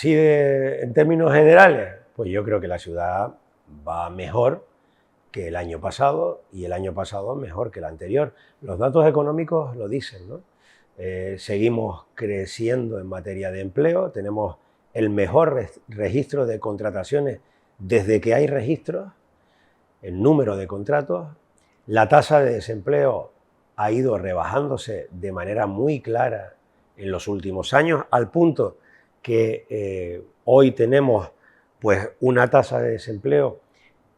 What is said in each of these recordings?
Así en términos generales, pues yo creo que la ciudad va mejor que el año pasado y el año pasado mejor que el anterior. Los datos económicos lo dicen, ¿no? Seguimos creciendo en materia de empleo, tenemos el mejor registro de contrataciones desde que hay registros, el número de contratos, la tasa de desempleo ha ido rebajándose de manera muy clara en los últimos años, al punto que hoy tenemos pues una tasa de desempleo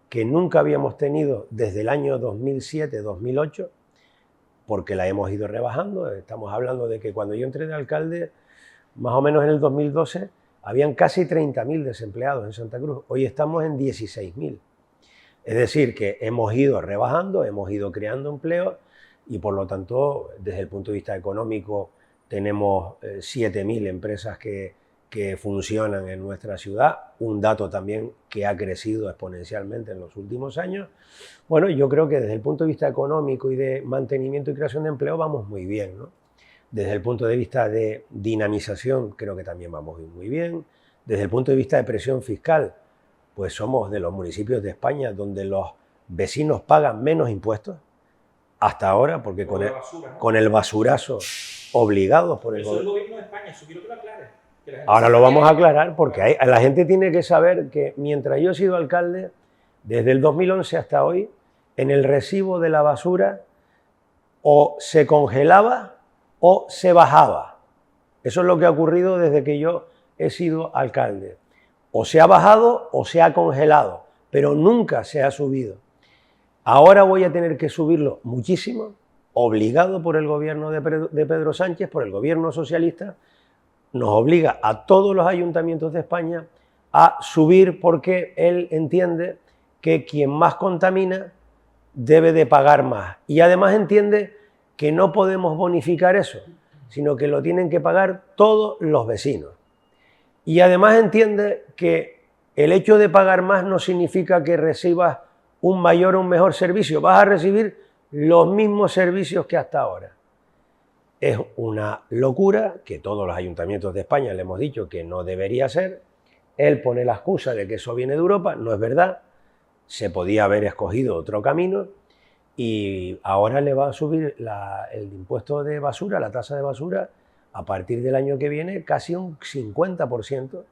que nunca habíamos tenido desde el año 2007-2008, porque la hemos ido rebajando. Estamos hablando de que cuando yo entré de alcalde, más o menos en el 2012, habían casi 30.000 desempleados en Santa Cruz. Hoy estamos en 16.000. Es decir, que hemos ido rebajando, hemos ido creando empleo y por lo tanto, desde el punto de vista económico, tenemos 7.000 empresas que funcionan en nuestra ciudad, un dato también que ha crecido exponencialmente en los últimos años. Bueno, yo creo que desde el punto de vista económico y de mantenimiento y creación de empleo vamos muy bien, ¿no? Desde el punto de vista de dinamización creo que también vamos muy bien. Desde el punto de vista de presión fiscal, pues somos de los municipios de España donde los vecinos pagan menos impuestos hasta ahora, porque con el basurazo obligados por el gobierno de España, eso quiero que lo aclares. Ahora lo vamos a aclarar porque la gente tiene que saber que mientras yo he sido alcalde, desde el 2011 hasta hoy, en el recibo de la basura o se congelaba o se bajaba. Eso es lo que ha ocurrido desde que yo he sido alcalde. O se ha bajado o se ha congelado, pero nunca se ha subido. Ahora voy a tener que subirlo muchísimo, obligado por el gobierno de Pedro Sánchez, por el gobierno socialista. Nos obliga a todos los ayuntamientos de España a subir porque él entiende que quien más contamina debe de pagar más. Y además entiende que no podemos bonificar eso, sino que lo tienen que pagar todos los vecinos. Y además entiende que el hecho de pagar más no significa que recibas un mayor o un mejor servicio. Vas a recibir los mismos servicios que hasta ahora. Es una locura que todos los ayuntamientos de España le hemos dicho que no debería ser. Él pone la excusa de que eso viene de Europa, no es verdad. Se podía haber escogido otro camino y ahora le va a subir el impuesto de basura, la tasa de basura, a partir del año que viene casi un 50%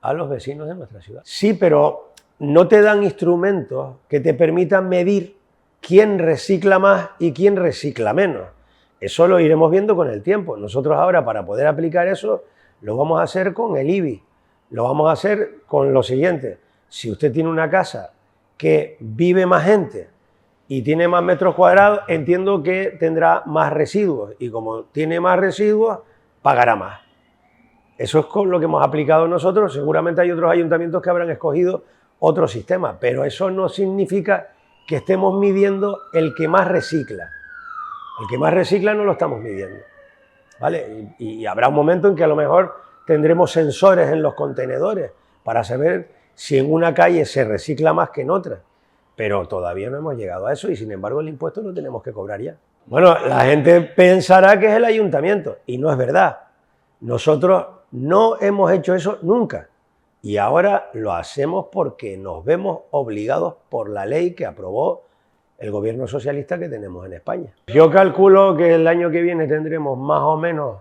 a los vecinos de nuestra ciudad. Sí, pero no te dan instrumentos que te permitan medir quién recicla más y quién recicla menos. Eso lo iremos viendo con el tiempo. Nosotros ahora, para poder aplicar eso, lo vamos a hacer con el IBI. Lo vamos a hacer con lo siguiente. Si usted tiene una casa que vive más gente y tiene más metros cuadrados, entiendo que tendrá más residuos. Y como tiene más residuos, pagará más. Eso es con lo que hemos aplicado nosotros. Seguramente hay otros ayuntamientos que habrán escogido otro sistema, pero eso no significa que estemos midiendo el que más recicla. El que más recicla no lo estamos midiendo, ¿vale? Y habrá un momento en que a lo mejor tendremos sensores en los contenedores para saber si en una calle se recicla más que en otra, pero todavía no hemos llegado a eso y sin embargo el impuesto lo tenemos que cobrar ya. Bueno, la gente pensará que es el ayuntamiento y no es verdad. Nosotros no hemos hecho eso nunca y ahora lo hacemos porque nos vemos obligados por la ley que aprobó el gobierno socialista que tenemos en España. Yo calculo que el año que viene tendremos más o menos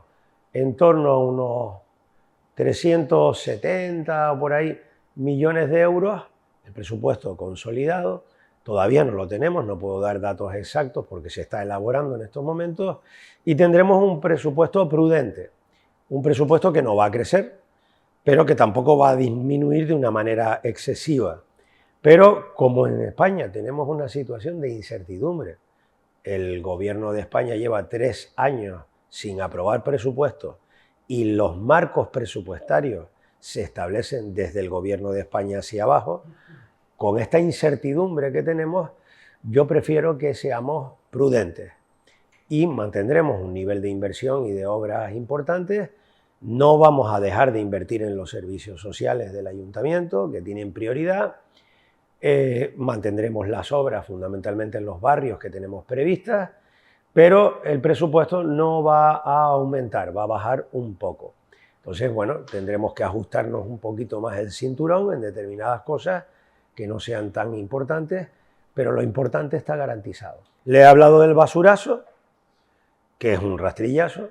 en torno a unos 370 o por ahí millones de euros, el presupuesto consolidado. Todavía no lo tenemos, no puedo dar datos exactos porque se está elaborando en estos momentos y tendremos un presupuesto prudente, un presupuesto que no va a crecer, pero que tampoco va a disminuir de una manera excesiva. Pero como en España tenemos una situación de incertidumbre, el gobierno de España lleva 3 años sin aprobar presupuestos y los marcos presupuestarios se establecen desde el gobierno de España hacia abajo, con esta incertidumbre que tenemos, yo prefiero que seamos prudentes y mantendremos un nivel de inversión y de obras importantes. No vamos a dejar de invertir en los servicios sociales del ayuntamiento, que tienen prioridad. Mantendremos las obras fundamentalmente en los barrios que tenemos previstas, pero el presupuesto no va a aumentar, va a bajar un poco. Entonces, bueno, tendremos que ajustarnos un poquito más el cinturón en determinadas cosas que no sean tan importantes, pero lo importante está garantizado. Le he hablado del basurazo, que es un rastrillazo,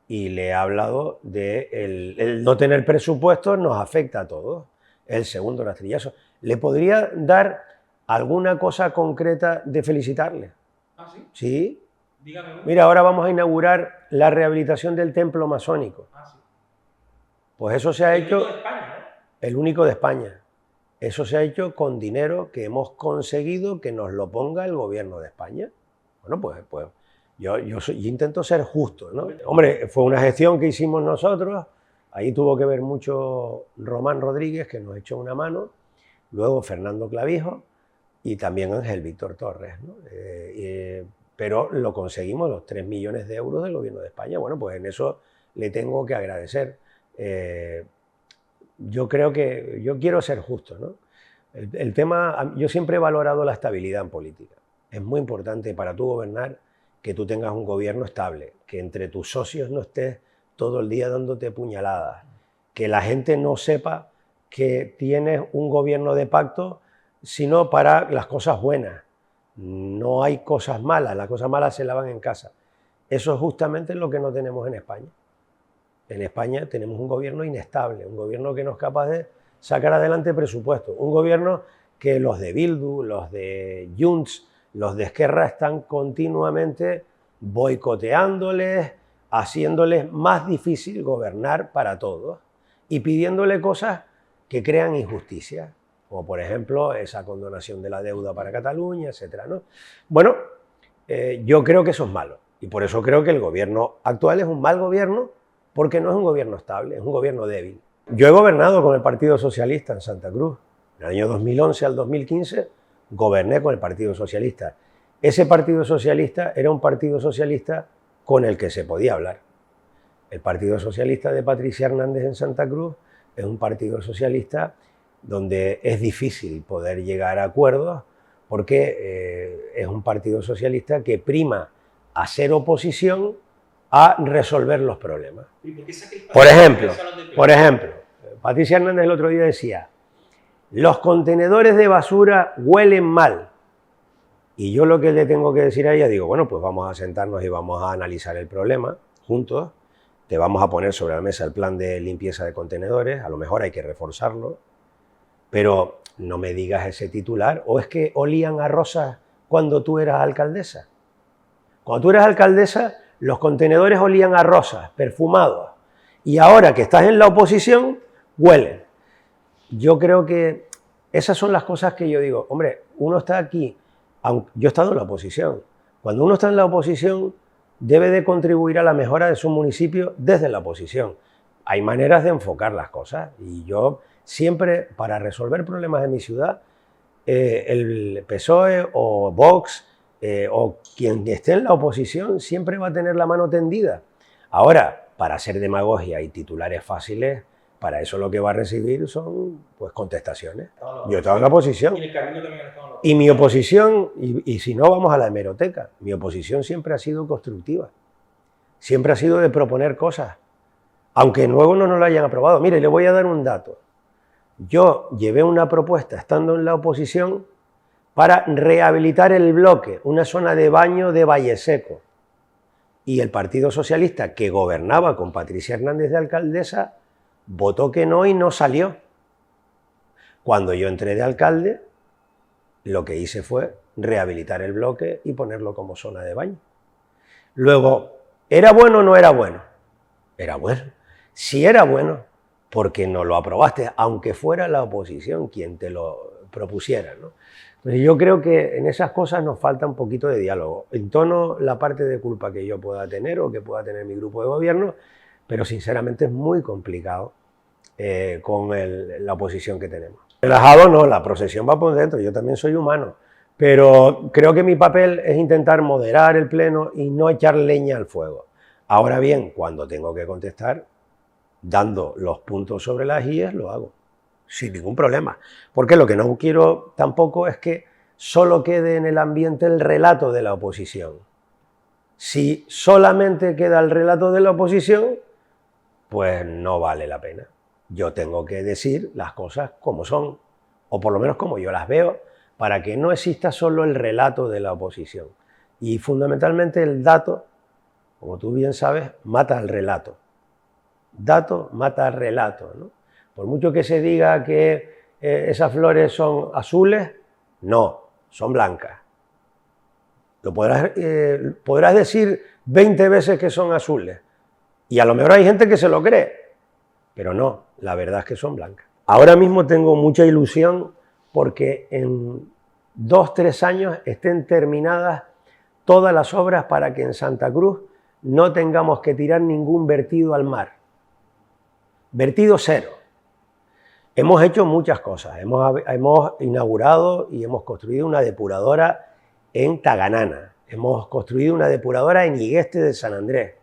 y le he hablado de el no tener presupuesto nos afecta a todos, el segundo rastrillazo. ¿Le podría dar alguna cosa concreta de felicitarle? ¿Ah, sí? Sí. Dígame uno. Mira, ahora vamos a inaugurar la rehabilitación del templo masónico. Ah, sí. Pues eso se ha El hecho, único de España, ¿no? el único de España. Eso se ha hecho con dinero que hemos conseguido que nos lo ponga el gobierno de España. Bueno, pues yo intento ser justo, ¿no? Hombre, fue una gestión que hicimos nosotros, ahí tuvo que ver mucho Román Rodríguez, que nos echó una mano, luego Fernando Clavijo y también Ángel Víctor Torres, ¿no? Pero lo conseguimos, los 3 millones de euros del gobierno de España. Bueno, pues en eso le tengo que agradecer. Yo creo que yo quiero ser justo, ¿no? El tema, yo siempre he valorado la estabilidad en política. Es muy importante para tú gobernar que tú tengas un gobierno estable, que entre tus socios no estés todo el día dándote puñaladas, que la gente no sepa que tienes un gobierno de pacto, sino para las cosas buenas. No hay cosas malas, las cosas malas se lavan en casa. Eso es justamente lo que no tenemos en España. En España tenemos un gobierno inestable, un gobierno que no es capaz de sacar adelante presupuestos, un gobierno que los de Bildu, los de Junts, los de Esquerra están continuamente boicoteándoles, haciéndoles más difícil gobernar para todos y pidiéndole cosas que crean injusticia, como por ejemplo esa condonación de la deuda para Cataluña, etc., ¿no? Bueno, yo creo que eso es malo y por eso creo que el gobierno actual es un mal gobierno, porque no es un gobierno estable, es un gobierno débil. Yo he gobernado con el Partido Socialista en Santa Cruz. En el año 2011 al 2015 goberné con el Partido Socialista. Ese Partido Socialista era un Partido Socialista con el que se podía hablar. El Partido Socialista de Patricia Hernández en Santa Cruz es un Partido Socialista donde es difícil poder llegar a acuerdos porque es un Partido Socialista que prima a ser oposición a resolver los problemas. Por ejemplo, Patricia Hernández el otro día decía, los contenedores de basura huelen mal. Y yo lo que le tengo que decir a ella, digo, bueno, pues vamos a sentarnos y vamos a analizar el problema juntos, te vamos a poner sobre la mesa el plan de limpieza de contenedores, a lo mejor hay que reforzarlo, pero no me digas ese titular, o es que olían a rosas cuando tú eras alcaldesa. Cuando tú eras alcaldesa, los contenedores olían a rosas, perfumados, y ahora que estás en la oposición, huelen. Yo creo que esas son las cosas que yo digo, hombre, uno está aquí, yo he estado en la oposición, cuando uno está en la oposición debe de contribuir a la mejora de su municipio desde la oposición. Hay maneras de enfocar las cosas y yo siempre, para resolver problemas de mi ciudad, el PSOE o Vox, o quien esté en la oposición siempre va a tener la mano tendida. Ahora, para hacer demagogia y titulares fáciles, para eso lo que va a recibir son pues contestaciones. Yo he estado en la oposición. Y el Cabildo también ha estado en la oposición. Y mi oposición, y si no vamos a la hemeroteca, mi oposición siempre ha sido constructiva. Siempre ha sido de proponer cosas, aunque luego no nos lo hayan aprobado. Mire, le voy a dar un dato. Yo llevé una propuesta estando en la oposición para rehabilitar el bloque, una zona de baño de Valleseco. Y el Partido Socialista, que gobernaba con Patricia Hernández de alcaldesa, votó que no y no salió. Cuando yo entré de alcalde, lo que hice fue rehabilitar el bloque y ponerlo como zona de baño. Luego, ¿era bueno o no era bueno? Era bueno. Si era bueno, porque no lo aprobaste, aunque fuera la oposición quien te lo propusiera, ¿no? Entonces yo creo que en esas cosas nos falta un poquito de diálogo. Entono la parte de culpa que yo pueda tener o que pueda tener mi grupo de gobierno, pero sinceramente es muy complicado con la oposición que tenemos. Relajado no, la procesión va por dentro, yo también soy humano, pero creo que mi papel es intentar moderar el pleno y no echar leña al fuego. Ahora bien, cuando tengo que contestar, dando los puntos sobre las IES, lo hago, sin ningún problema. Porque lo que no quiero tampoco es que solo quede en el ambiente el relato de la oposición. Si solamente queda el relato de la oposición, pues no vale la pena. Yo tengo que decir las cosas como son, o por lo menos como yo las veo, para que no exista solo el relato de la oposición. Y fundamentalmente el dato, como tú bien sabes, mata al relato. Dato mata al relato, ¿no? Por mucho que se diga que esas flores son azules, no, son blancas. Lo podrás decir 20 veces que son azules, y a lo mejor hay gente que se lo cree, pero no, la verdad es que son blancas. Ahora mismo tengo mucha ilusión porque en 2-3 años estén terminadas todas las obras para que en Santa Cruz no tengamos que tirar ningún vertido al mar. Vertido cero. Hemos hecho muchas cosas. Hemos inaugurado y hemos construido una depuradora en Taganana. Hemos construido una depuradora en Igueste de San Andrés.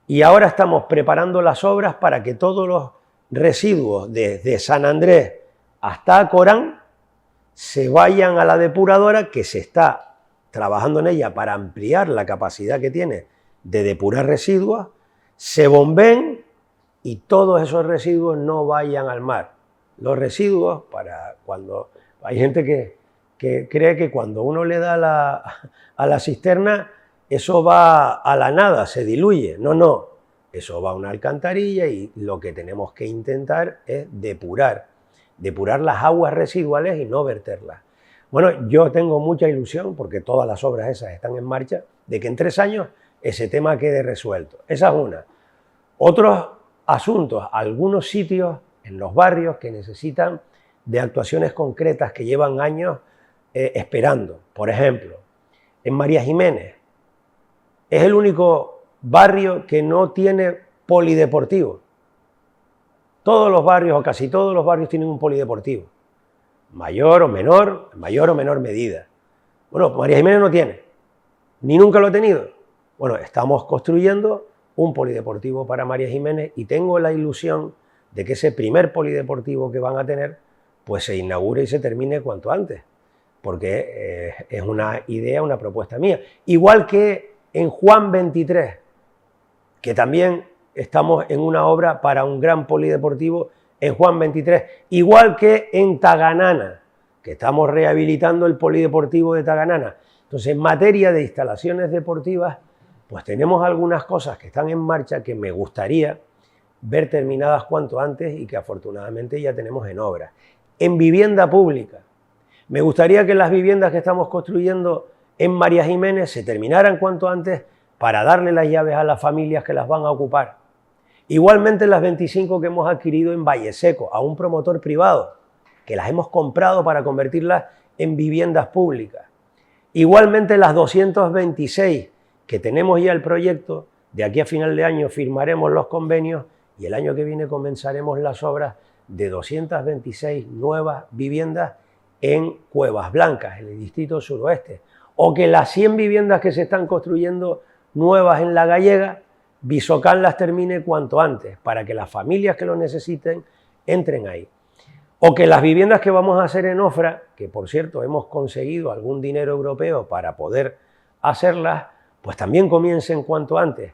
Y ahora estamos preparando las obras para que todos los residuos desde San Andrés hasta Corán se vayan a la depuradora, que se está trabajando en ella para ampliar la capacidad que tiene de depurar residuos, se bombeen y todos esos residuos no vayan al mar. Los residuos, para cuando hay gente que cree que cuando uno le da a la cisterna, eso va a la nada, se diluye. No, no, eso va a una alcantarilla y lo que tenemos que intentar es depurar las aguas residuales y no verterlas. Bueno, yo tengo mucha ilusión, porque todas las obras esas están en marcha, de que en 3 años ese tema quede resuelto. Esa es una. Otros asuntos, algunos sitios en los barrios que necesitan de actuaciones concretas que llevan años esperando. Por ejemplo, en María Jiménez es el único barrio que no tiene polideportivo. Todos los barrios, o casi todos los barrios, tienen un polideportivo. Mayor o menor medida. Bueno, María Jiménez no tiene, ni nunca lo ha tenido. Bueno, estamos construyendo un polideportivo para María Jiménez y tengo la ilusión de que ese primer polideportivo que van a tener, pues se inaugure y se termine cuanto antes, porque es una idea, una propuesta mía. Igual que en Juan 23, que también estamos en una obra para un gran polideportivo en Juan 23, igual que en Taganana, que estamos rehabilitando el polideportivo de Taganana. Entonces, en materia de instalaciones deportivas, pues tenemos algunas cosas que están en marcha que me gustaría ver terminadas cuanto antes y que afortunadamente ya tenemos en obra. En vivienda pública, me gustaría que las viviendas que estamos construyendo en María Jiménez se terminaran cuanto antes para darle las llaves a las familias que las van a ocupar. Igualmente las 25 que hemos adquirido en Valle Seco, a un promotor privado, que las hemos comprado para convertirlas en viviendas públicas. Igualmente las 226 que tenemos ya el proyecto, de aquí a final de año firmaremos los convenios y el año que viene comenzaremos las obras de 226 nuevas viviendas en Cuevas Blancas, en el distrito suroeste. O que las 100 viviendas que se están construyendo nuevas en La Gallega, Visocán las termine cuanto antes, para que las familias que lo necesiten entren ahí. O que las viviendas que vamos a hacer en Ofra, que por cierto hemos conseguido algún dinero europeo para poder hacerlas, pues también comiencen cuanto antes.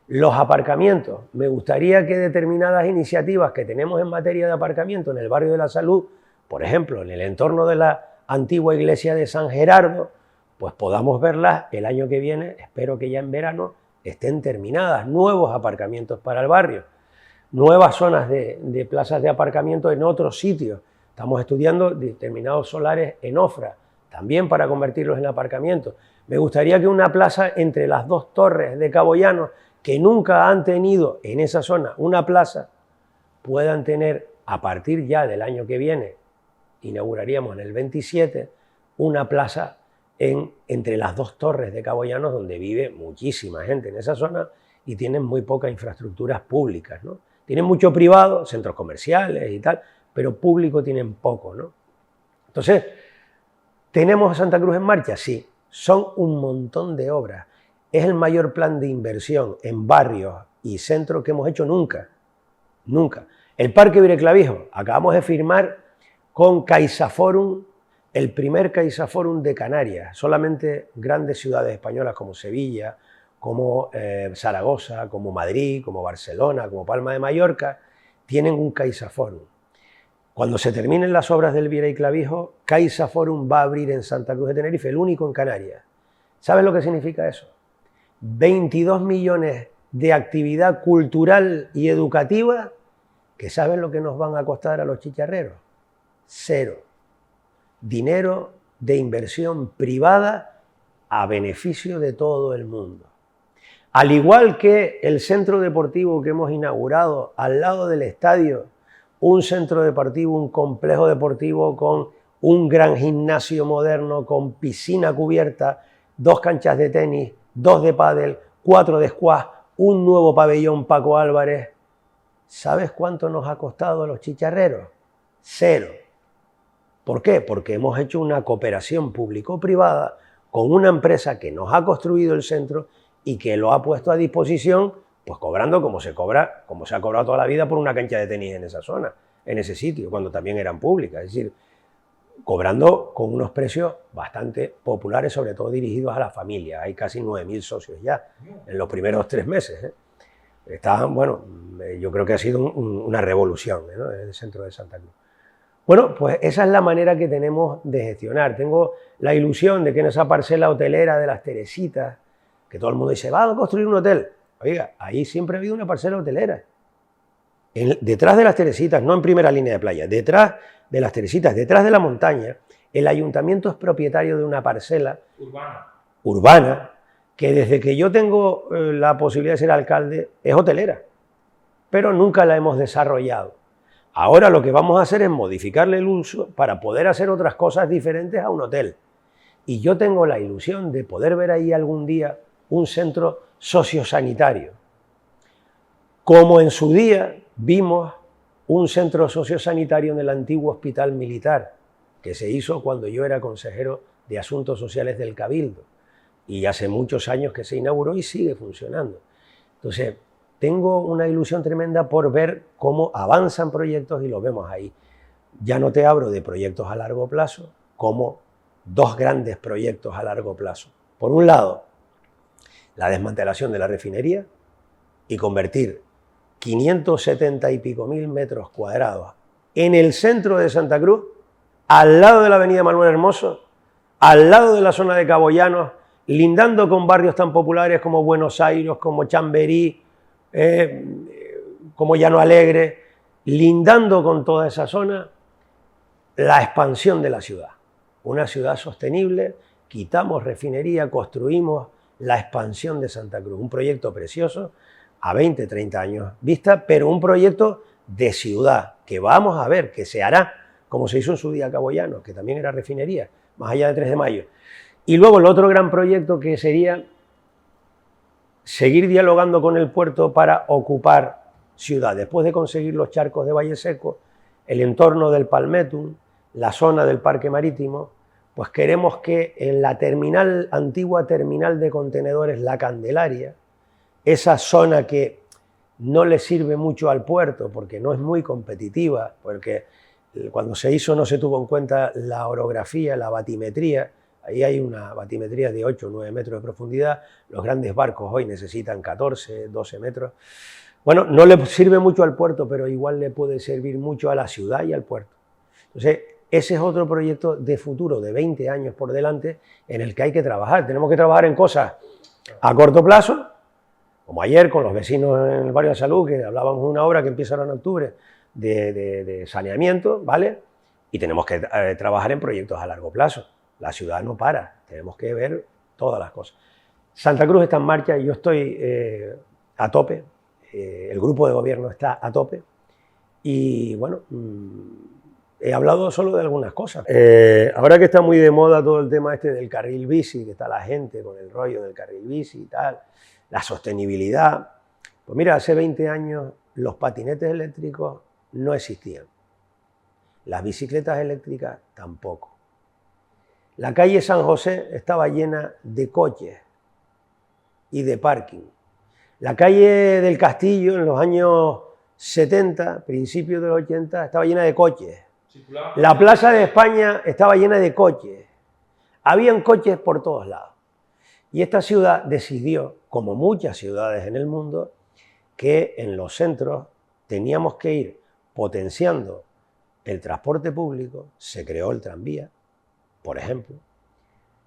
Los aparcamientos. Me gustaría que determinadas iniciativas que tenemos en materia de aparcamiento en el barrio de la Salud, por ejemplo, en el entorno de la antigua iglesia de San Gerardo, pues podamos verlas el año que viene, espero que ya en verano, estén terminadas. Nuevos aparcamientos para el barrio, nuevas zonas de plazas de aparcamiento en otros sitios. Estamos estudiando determinados solares en Ofra, también para convertirlos en aparcamientos. Me gustaría que una plaza entre las 2 torres de Cabo Llano, que nunca han tenido en esa zona una plaza, puedan tener a partir ya del año que viene, inauguraríamos en el 27, una plaza entre las 2 torres de Cabo Llano, donde vive muchísima gente en esa zona y tienen muy pocas infraestructuras públicas, ¿no? Tienen mucho privado, centros comerciales y tal, pero público tienen poco, ¿no? Entonces, ¿tenemos a Santa Cruz en marcha? Sí, son un montón de obras. Es el mayor plan de inversión en barrios y centros que hemos hecho nunca, nunca. El Parque Vireclavijo, acabamos de firmar con CaixaForum el primer CaixaForum de Canarias. Solamente grandes ciudades españolas como Sevilla como Zaragoza, como Madrid, como Barcelona, como Palma de Mallorca, tienen un CaixaForum. Cuando se terminen las obras del Viera y Clavijo, CaixaForum va a abrir en Santa Cruz de Tenerife, el único en Canarias. ¿Sabes lo que significa eso? 22 millones de actividad cultural y educativa que ¿saben lo que nos van a costar a los chicharreros? Cero. Dinero de inversión privada a beneficio de todo el mundo. Al igual que el centro deportivo que hemos inaugurado al lado del estadio, un centro deportivo, un complejo deportivo con un gran gimnasio moderno, con piscina cubierta, 2 canchas de tenis, 2 de pádel, 4 de squash, un nuevo pabellón Paco Álvarez. ¿Sabes cuánto nos ha costado a los chicharreros? Cero. ¿Por qué? Porque hemos hecho una cooperación público-privada con una empresa que nos ha construido el centro y que lo ha puesto a disposición, pues cobrando como se cobra, como se ha cobrado toda la vida por una cancha de tenis en esa zona, en ese sitio, cuando también eran públicas. Es decir, cobrando con unos precios bastante populares, sobre todo dirigidos a la familia. Hay casi 9.000 socios ya en los primeros 3 meses. Bueno, yo creo que ha sido una revolución, ¿no?, en el centro de Santa Cruz. Bueno, pues esa es la manera que tenemos de gestionar. Tengo la ilusión de que en esa parcela hotelera de las Teresitas, que todo el mundo dice, va a construir un hotel. Oiga, ahí siempre ha habido una parcela hotelera. Detrás de las Teresitas, no en primera línea de playa, detrás de las Teresitas, detrás de la montaña, el ayuntamiento es propietario de una parcela urbana que desde que yo tengo la posibilidad de ser alcalde es hotelera, pero nunca la hemos desarrollado. Ahora lo que vamos a hacer es modificarle el uso para poder hacer otras cosas diferentes a un hotel. Y yo tengo la ilusión de poder ver ahí algún día un centro sociosanitario, como en su día vimos un centro sociosanitario en el antiguo hospital militar, que se hizo cuando yo era consejero de Asuntos Sociales del Cabildo, y hace muchos años que se inauguró y sigue funcionando. Entonces, tengo una ilusión tremenda por ver cómo avanzan proyectos y los vemos ahí. Ya no te hablo de proyectos a largo plazo, como 2 grandes proyectos a largo plazo. Por un lado, la desmantelación de la refinería y convertir 570 y pico mil metros cuadrados en el centro de Santa Cruz, al lado de la avenida Manuel Hermoso, al lado de la zona de Cabo Llanos, lindando con barrios tan populares como Buenos Aires, como Chamberí, como Llano Alegre, lindando con toda esa zona, la expansión de la ciudad. Una ciudad sostenible, quitamos refinería, construimos la expansión de Santa Cruz. Un proyecto precioso, a 20, 30 años vista, pero un proyecto de ciudad, que vamos a ver, que se hará, como se hizo en su día Cabo Llanos, que también era refinería, más allá de 3 de mayo. Y luego el otro gran proyecto que sería seguir dialogando con el puerto para ocupar ciudad. Después de conseguir los charcos de Valle Seco, el entorno del Palmetum, la zona del Parque Marítimo, pues queremos que en la terminal, antigua terminal de contenedores La Candelaria, esa zona que no le sirve mucho al puerto porque no es muy competitiva, porque cuando se hizo no se tuvo en cuenta la orografía, la batimetría. Ahí hay una batimetría de 8 o 9 metros de profundidad. Los grandes barcos hoy necesitan 14, 12 metros. Bueno, no le sirve mucho al puerto, pero igual le puede servir mucho a la ciudad y al puerto. Entonces, ese es otro proyecto de futuro, de 20 años por delante, en el que hay que trabajar. Tenemos que trabajar en cosas a corto plazo, como ayer con los vecinos en el barrio de Salud, que hablábamos de una obra que empieza ahora en octubre de saneamiento, ¿vale? Y tenemos que trabajar en proyectos a largo plazo. La ciudad no para, tenemos que ver todas las cosas. Santa Cruz está en marcha y yo estoy a tope, el grupo de gobierno está a tope y bueno, he hablado solo de algunas cosas. Ahora que está muy de moda todo el tema este del carril bici, que está la gente con el rollo del carril bici y tal, la sostenibilidad, pues mira, hace 20 años los patinetes eléctricos no existían, las bicicletas eléctricas tampoco. La calle San José estaba llena de coches y de parking. La calle del Castillo en los años 70, principios de los 80, estaba llena de coches. La Plaza de España estaba llena de coches. Habían coches por todos lados. Y esta ciudad decidió, como muchas ciudades en el mundo, que en los centros teníamos que ir potenciando el transporte público. Se creó el tranvía, por ejemplo.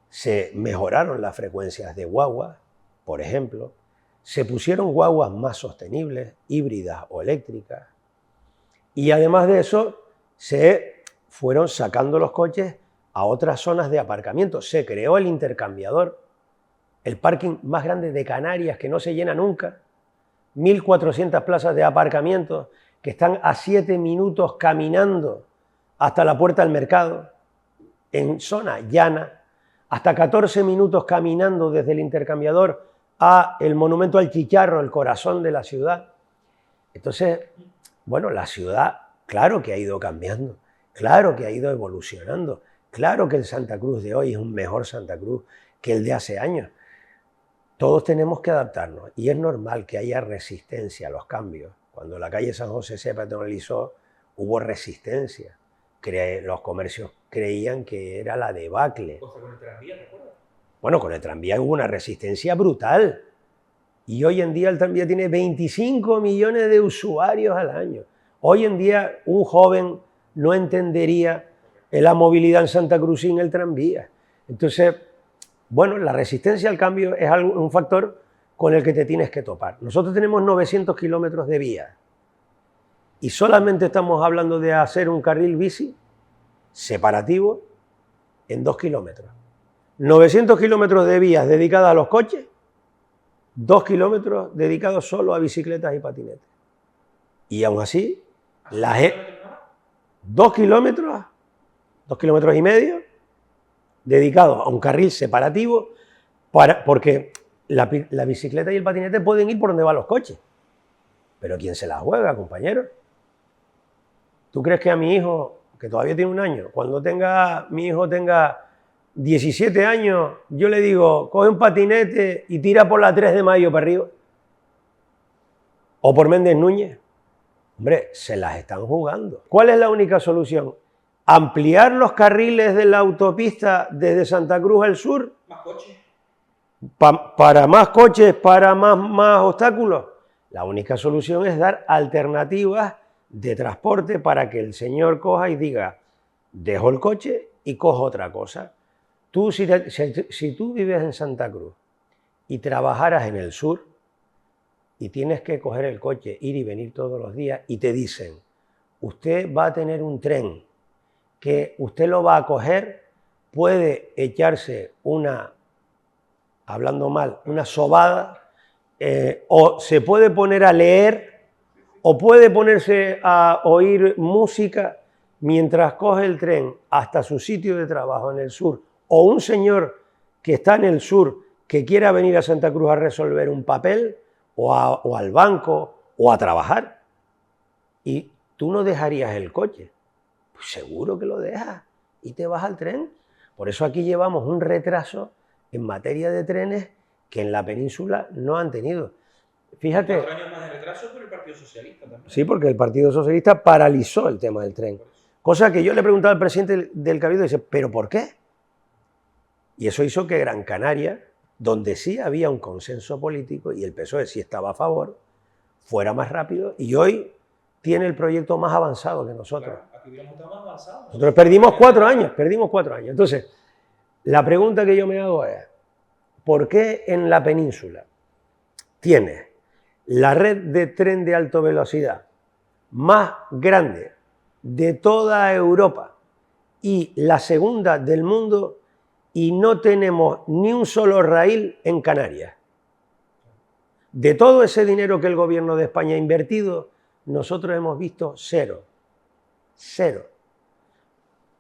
Se mejoraron las frecuencias de guaguas, por ejemplo. Se pusieron guaguas más sostenibles, híbridas o eléctricas. Y además de eso, se fueron sacando los coches a otras zonas de aparcamiento. Se creó el intercambiador, el parking más grande de Canarias, que no se llena nunca. 1.400 plazas de aparcamiento que están a 7 minutos caminando hasta la puerta del mercado, en zona llana, hasta 14 minutos caminando desde el intercambiador a el monumento al Chicharro, el corazón de la ciudad. Entonces, bueno, la ciudad, claro que ha ido cambiando, claro que ha ido evolucionando, claro que el Santa Cruz de hoy es un mejor Santa Cruz que el de hace años. Todos tenemos que adaptarnos y es normal que haya resistencia a los cambios. Cuando la calle San José se peatonalizó, hubo resistencia. Los comercios creían que era la debacle. ¿Con el tranvía, te acuerdas? Bueno, con el tranvía hubo una resistencia brutal. Y hoy en día el tranvía tiene 25 millones de usuarios al año. Hoy en día un joven no entendería la movilidad en Santa Cruz sin el tranvía. Entonces, bueno, la resistencia al cambio es un factor con el que te tienes que topar. Nosotros tenemos 900 kilómetros de vía y solamente estamos hablando de hacer un carril bici separativo en 2 kilómetros. 900 kilómetros de vías dedicadas a los coches, 2 kilómetros dedicados solo a bicicletas y patinetes. Y aún así, 2 kilómetros y medio, dedicados a un carril separativo, porque la bicicleta y el patinete pueden ir por donde van los coches. Pero ¿quién se la juega, compañero? ¿Tú crees que a mi hijo, que todavía tiene 1 año, cuando mi hijo tenga 17 años, yo le digo, coge un patinete y tira por la 3 de Mayo para arriba? ¿O por Méndez Núñez? Hombre, se las están jugando. ¿Cuál es la única solución? ¿Ampliar los carriles de la autopista desde Santa Cruz al sur? ¿Más coches? ¿Para más coches, para más obstáculos? La única solución es dar alternativas de transporte para que el señor coja y diga, dejo el coche y cojo otra cosa. Tú, si tú vives en Santa Cruz y trabajaras en el sur y tienes que coger el coche, ir y venir todos los días y te dicen, usted va a tener un tren que usted lo va a coger, puede echarse hablando mal, una sobada, o se puede poner a leer, o puede ponerse a oír música mientras coge el tren hasta su sitio de trabajo en el sur, o un señor que está en el sur que quiera venir a Santa Cruz a resolver un papel, o al banco, o a trabajar, y tú no dejarías el coche. Pues seguro que lo dejas y te vas al tren. Por eso aquí llevamos un retraso en materia de trenes que en la península no han tenido. Fíjate. 4 años más de retraso por el Partido Socialista también. Sí, porque el Partido Socialista paralizó el tema del tren. Cosa que yo le preguntaba al presidente del Cabildo y dice, ¿pero por qué? Y eso hizo que Gran Canaria, donde sí había un consenso político y el PSOE sí estaba a favor, fuera más rápido y hoy tiene el proyecto más avanzado que nosotros. Claro, aquí hubiéramos estado más avanzados. Nosotros perdimos 4 años, Entonces, la pregunta que yo me hago es, ¿por qué en la península tienes la red de tren de alta velocidad más grande de toda Europa y la segunda del mundo y no tenemos ni un solo raíl en Canarias? De todo ese dinero que el gobierno de España ha invertido, nosotros hemos visto cero.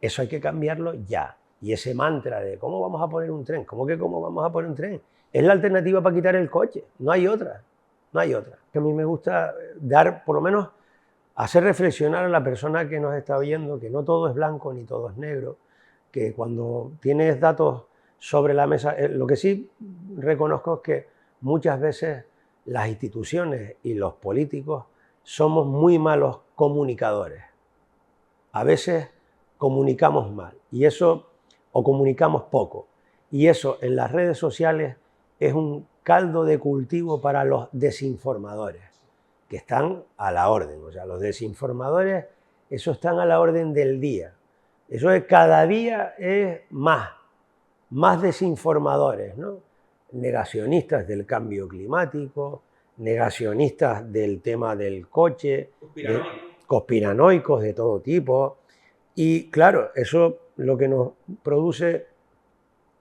Eso hay que cambiarlo ya. Y ese mantra de ¿cómo vamos a poner un tren? ¿Cómo que cómo vamos a poner un tren? Es la alternativa para quitar el coche. No hay otra. A mí me gusta dar, por lo menos, hacer reflexionar a la persona que nos está oyendo que no todo es blanco ni todo es negro, que cuando tienes datos sobre la mesa, lo que sí reconozco es que muchas veces las instituciones y los políticos somos muy malos comunicadores. A veces comunicamos mal o comunicamos poco. Y eso en las redes sociales es un caldo de cultivo para los desinformadores, que están a la orden. O sea, los desinformadores, eso están a la orden del día. Eso es, cada día es más desinformadores, ¿no? Negacionistas del cambio climático, negacionistas del tema del coche, conspiranoicos de todo tipo. Y claro, eso lo que nos produce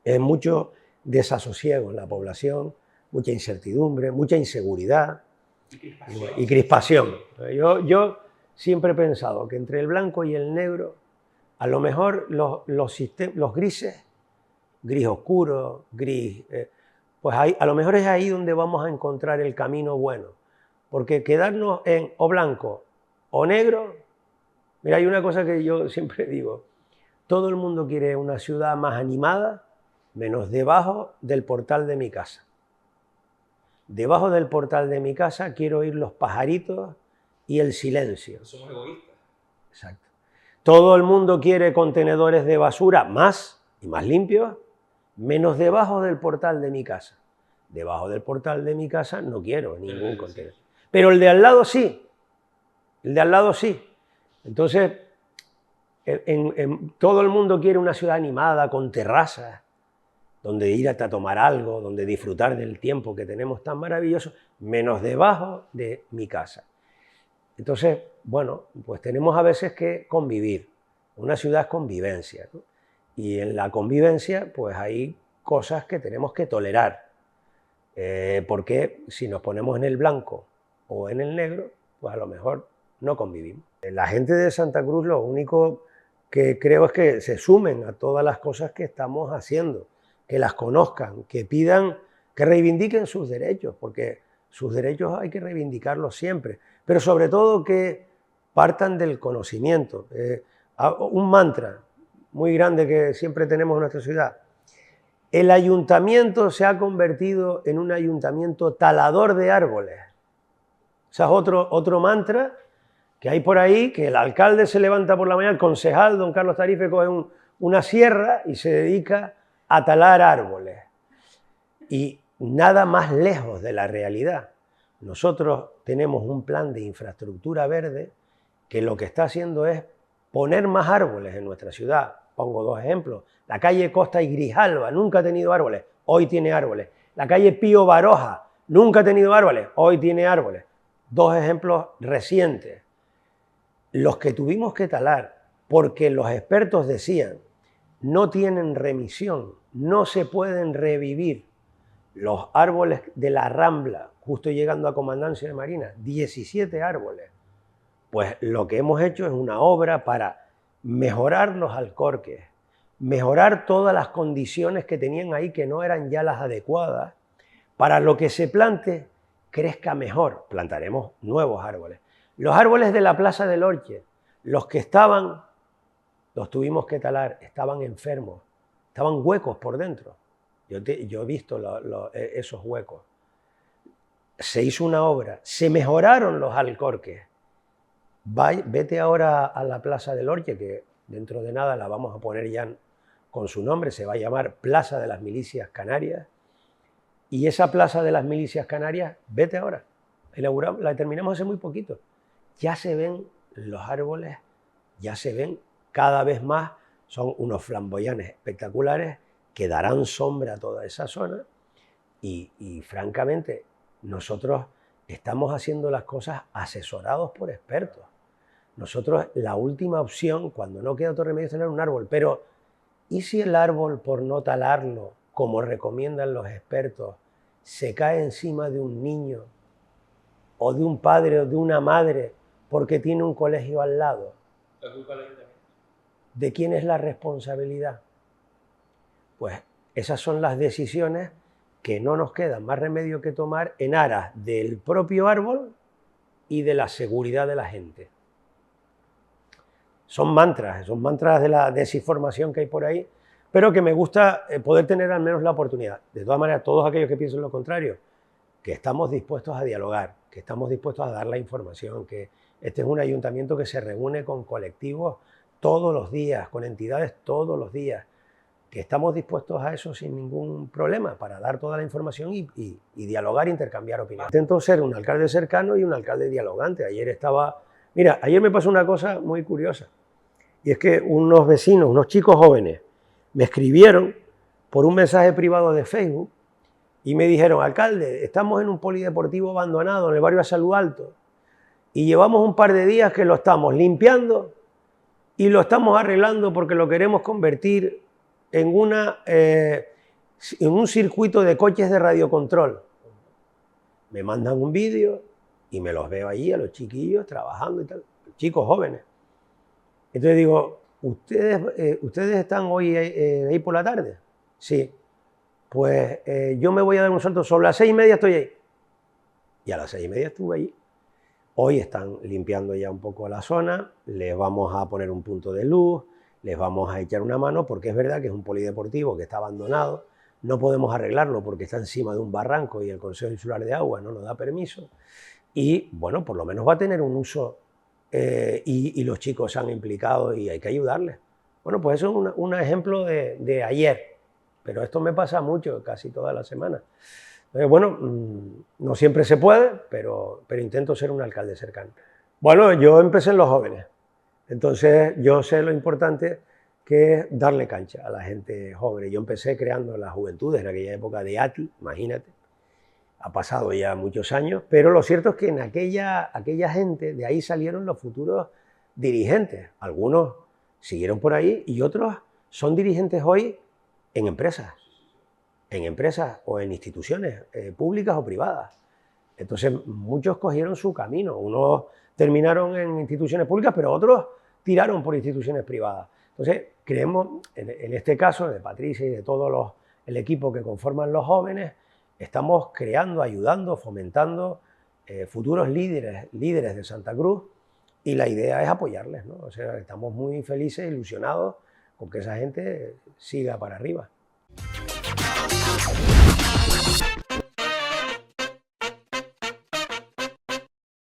es mucho desasosiego en la población, mucha incertidumbre, mucha inseguridad y crispación. Yo siempre he pensado que entre el blanco y el negro, a lo mejor los grises, gris oscuro, gris, pues a lo mejor es ahí donde vamos a encontrar el camino bueno. Porque quedarnos en o blanco o negro, mira, hay una cosa que yo siempre digo, todo el mundo quiere una ciudad más animada, menos debajo del portal de mi casa. Debajo del portal de mi casa quiero oír los pajaritos y el silencio. Somos egoístas. Exacto. Todo el mundo quiere contenedores de basura más y más limpios, menos debajo del portal de mi casa. Debajo del portal de mi casa no quiero ningún contenedor. Pero el de al lado sí. El de al lado sí. Entonces, todo el mundo quiere una ciudad animada, con terrazas, donde ir a tomar algo, donde disfrutar del tiempo que tenemos tan maravilloso, menos debajo de mi casa. Entonces, bueno, pues tenemos a veces que convivir. Una ciudad es convivencia, ¿no? Y en la convivencia, pues hay cosas que tenemos que tolerar. Porque si nos ponemos en el blanco o en el negro, pues a lo mejor no convivimos. La gente de Santa Cruz lo único que creo es que se sumen a todas las cosas que estamos haciendo, que las conozcan, que pidan, que reivindiquen sus derechos, porque sus derechos hay que reivindicarlos siempre, pero sobre todo que partan del conocimiento. Un mantra muy grande que siempre tenemos en nuestra ciudad: el ayuntamiento se ha convertido en un ayuntamiento talador de árboles. O sea, es otro mantra que hay por ahí, que el alcalde se levanta por la mañana, el concejal, don Carlos Tarife, coge una sierra y se dedica a talar árboles. Y nada más lejos de la realidad. Nosotros tenemos un plan de infraestructura verde que lo que está haciendo es poner más árboles en nuestra ciudad. Pongo dos ejemplos. La calle Costa y Grijalba nunca ha tenido árboles, hoy tiene árboles. La calle Pío Baroja nunca ha tenido árboles, hoy tiene árboles. Dos ejemplos recientes. Los que tuvimos que talar porque los expertos decían no tienen remisión, no se pueden revivir. Los árboles de la Rambla, justo llegando a Comandancia de Marina, 17 árboles. Pues lo que hemos hecho es una obra para mejorar los alcorques, mejorar todas las condiciones que tenían ahí que no eran ya las adecuadas, para lo que se plante crezca mejor. Plantaremos nuevos árboles. Los árboles de la Plaza del Orche, los que estaban, los tuvimos que talar, estaban enfermos, estaban huecos por dentro. Yo he visto esos huecos. Se hizo una obra, se mejoraron los alcorques. Vete ahora a la Plaza del Orche, que dentro de nada la vamos a poner ya con su nombre, se va a llamar Plaza de las Milicias Canarias. Y esa Plaza de las Milicias Canarias, vete ahora, la terminamos hace muy poquito. Ya se ven los árboles, ya se ven cada vez más, son unos flamboyanes espectaculares que darán sombra a toda esa zona y francamente nosotros estamos haciendo las cosas asesorados por expertos. Nosotros la última opción, cuando no queda otro remedio, es tener un árbol, pero ¿y si el árbol, por no talarlo, como recomiendan los expertos, se cae encima de un niño o de un padre o de una madre porque tiene un colegio al lado? La culpa del ayuntamiento. ¿De quién es la responsabilidad? Pues esas son las decisiones que no nos queda más remedio que tomar en aras del propio árbol y de la seguridad de la gente. Son mantras de la desinformación que hay por ahí, pero que me gusta poder tener al menos la oportunidad. De todas maneras, todos aquellos que piensen lo contrario, que estamos dispuestos a dialogar, que estamos dispuestos a dar la información, que este es un ayuntamiento que se reúne con colectivos todos los días, con entidades todos los días. que estamos dispuestos a eso sin ningún problema, para dar toda la información y dialogar, intercambiar opiniones. Intento ser un alcalde cercano y un alcalde dialogante. Ayer me pasó una cosa muy curiosa, y es que unos vecinos, unos chicos jóvenes, me escribieron por un mensaje privado de Facebook y me dijeron: alcalde, estamos en un polideportivo abandonado en el barrio de Salud Alto y llevamos un par de días que lo estamos limpiando y lo estamos arreglando porque lo queremos convertir en un circuito de coches de radiocontrol. Me mandan un vídeo y me los veo allí a los chiquillos trabajando y tal, chicos jóvenes. Entonces digo: ¿ustedes están hoy ahí por la tarde? Sí. Pues yo me voy a dar un salto, sobre las 6:30 estoy ahí. Y a las 6:30 estuve allí. Hoy están limpiando ya un poco la zona, les vamos a poner un punto de luz, les vamos a echar una mano, porque es verdad que es un polideportivo que está abandonado, no podemos arreglarlo porque está encima de un barranco y el Consejo Insular de Agua no nos da permiso, y bueno, por lo menos va a tener un uso, y los chicos se han implicado y hay que ayudarles. Bueno, pues eso es un ejemplo de ayer, pero esto me pasa mucho, casi toda la semana. Bueno, no siempre se puede, pero intento ser un alcalde cercano. Bueno, yo empecé en los jóvenes, entonces yo sé lo importante que es darle cancha a la gente joven. Yo empecé creando las juventudes en aquella época de ATI, imagínate, ha pasado ya muchos años, pero lo cierto es que en aquella gente, de ahí salieron los futuros dirigentes. Algunos siguieron por ahí y otros son dirigentes hoy en empresas o en instituciones públicas o privadas. Entonces muchos cogieron su camino, unos terminaron en instituciones públicas, pero otros tiraron por instituciones privadas. Entonces creemos, en este caso de Patricia y de todo el equipo que conforman los jóvenes, estamos creando, ayudando, fomentando futuros líderes de Santa Cruz, y la idea es apoyarles, ¿no? O sea, estamos muy felices, ilusionados con que esa gente siga para arriba.